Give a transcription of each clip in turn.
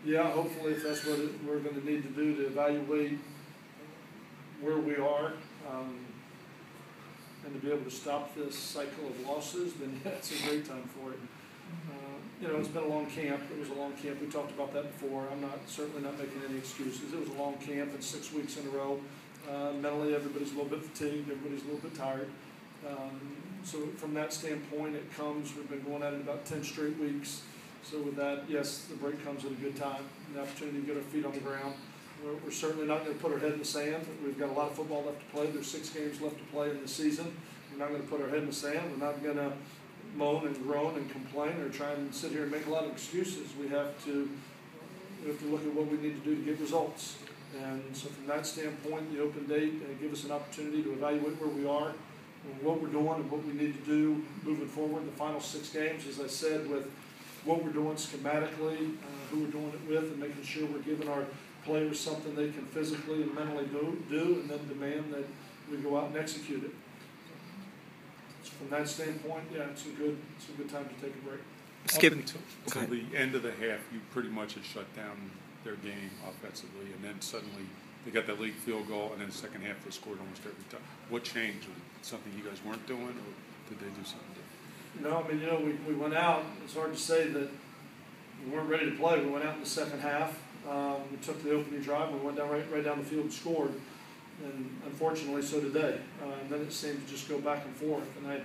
Yeah, hopefully if that's what we're going to need to do to evaluate where we are and to be able to stop this cycle of losses, then yeah, it's a great time for it. It's been a long camp. It was a long camp. We talked about that before. I'm certainly not making any excuses. It was a long camp and 6 weeks in a row. Mentally, everybody's a little bit fatigued. Everybody's a little bit tired. So from that standpoint, we've been going at it about 10 straight weeks. So with that, yes, the break comes at a good time, the opportunity to get our feet on the ground. We're certainly not going to put our head in the sand. We've got a lot of football left to play. There's 6 games left to play in the season. We're not going to put our head in the sand. We're not going to moan and groan and complain or try and sit here and make a lot of excuses. We have to look at what we need to do to get results. And so from that standpoint, the open date give us an opportunity to evaluate where we are, and what we're doing, and what we need to do moving forward. The final 6 games, as I said, with what we're doing schematically, who we're doing it with, and making sure we're giving our players something they can physically and mentally do, and then demand that we go out and execute it. So from that standpoint, yeah, it's a good time to take a break. Skip, until the end of the half, you pretty much had shut down their game offensively, and then suddenly they got that late field goal, and then the second half they scored almost every time. What changed? Was it something you guys weren't doing, or did they do something different? No, I mean, we went out. It's hard to say that we weren't ready to play. We went out in the second half. We took the opening drive. We went down right down the field and scored. And unfortunately, so did they. And then it seemed to just go back and forth. And I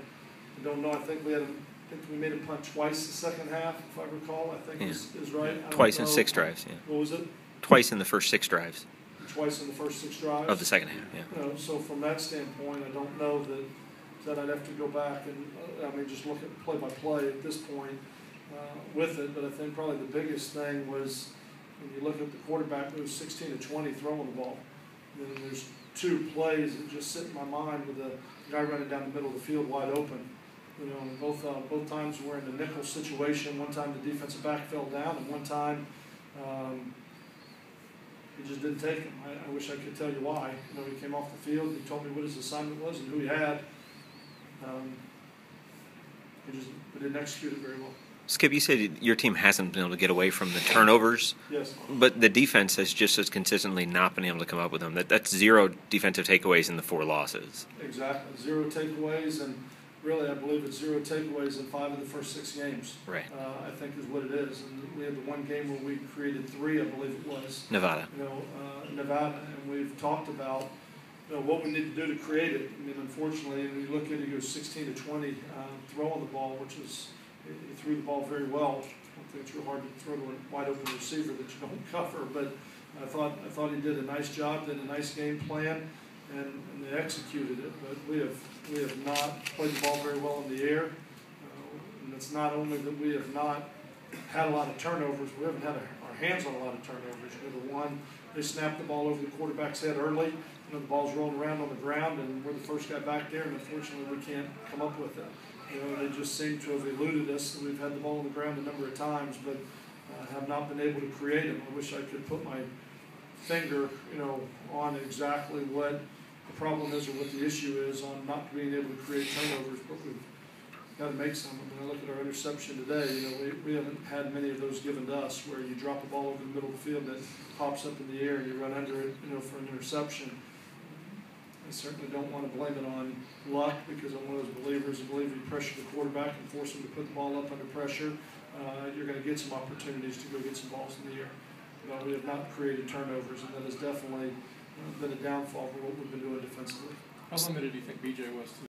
don't know. I think we made a punt twice the second half, if I recall. I think is right. Twice in 6 drives. Yeah. What was it? Twice in the first 6 drives. Twice in the first 6 drives of the second half. Yeah. So from that standpoint, I don't know that I'd have to go back and just look at play-by-play at this point with it. But I think probably the biggest thing was when you look at the quarterback, it was 16 to 20 throwing the ball. And there's 2 plays that just sit in my mind with a guy running down the middle of the field wide open. And both times we're in the nickel situation. One time the defensive back fell down, and one time he just didn't take him. I wish I could tell you why. He came off the field. He told me what his assignment was and who he had. We didn't execute it very well. Skip, you said your team hasn't been able to get away from the turnovers. Yes. But the defense has just as consistently not been able to come up with them. That's 0 defensive takeaways in the 4 losses. Exactly. 0 takeaways, and really I believe it's 0 takeaways in 5 of the first 6 games. Right. I think is what it is. And we had the one game where we created 3, I believe it was. Nevada. Nevada. And we've talked about what we need to do to create it. I mean, unfortunately, when you look at it, he goes 16 to 20 throwing the ball, which is he threw the ball very well. I don't think it's real hard to throw to a wide open receiver that you don't cover, but I thought he did a nice job, did a nice game plan, and they executed it. But we have not played the ball very well in the air, and it's not only that we have not had a lot of turnovers, we haven't had our hands on a lot of turnovers. The one, they snapped the ball over the quarterback's head early. The ball's rolling around on the ground, and we're the first guy back there, and unfortunately we can't come up with it. They just seem to have eluded us. We've had the ball on the ground a number of times, but have not been able to create them. I wish I could put my finger, on exactly what the problem is or what the issue is on not being able to create turnovers, but we've got to make some. When I look at our interception today, we haven't had many of those given to us where you drop the ball over the middle of the field that pops up in the air and you run under it, for an interception. I certainly don't want to blame it on luck, because I'm one of those believers who believe if you pressure the quarterback and force him to put the ball up under pressure, you're going to get some opportunities to go get some balls in the air. But we have not created turnovers, and that has definitely been a downfall for what we've been doing defensively. How limited do you think BJ was to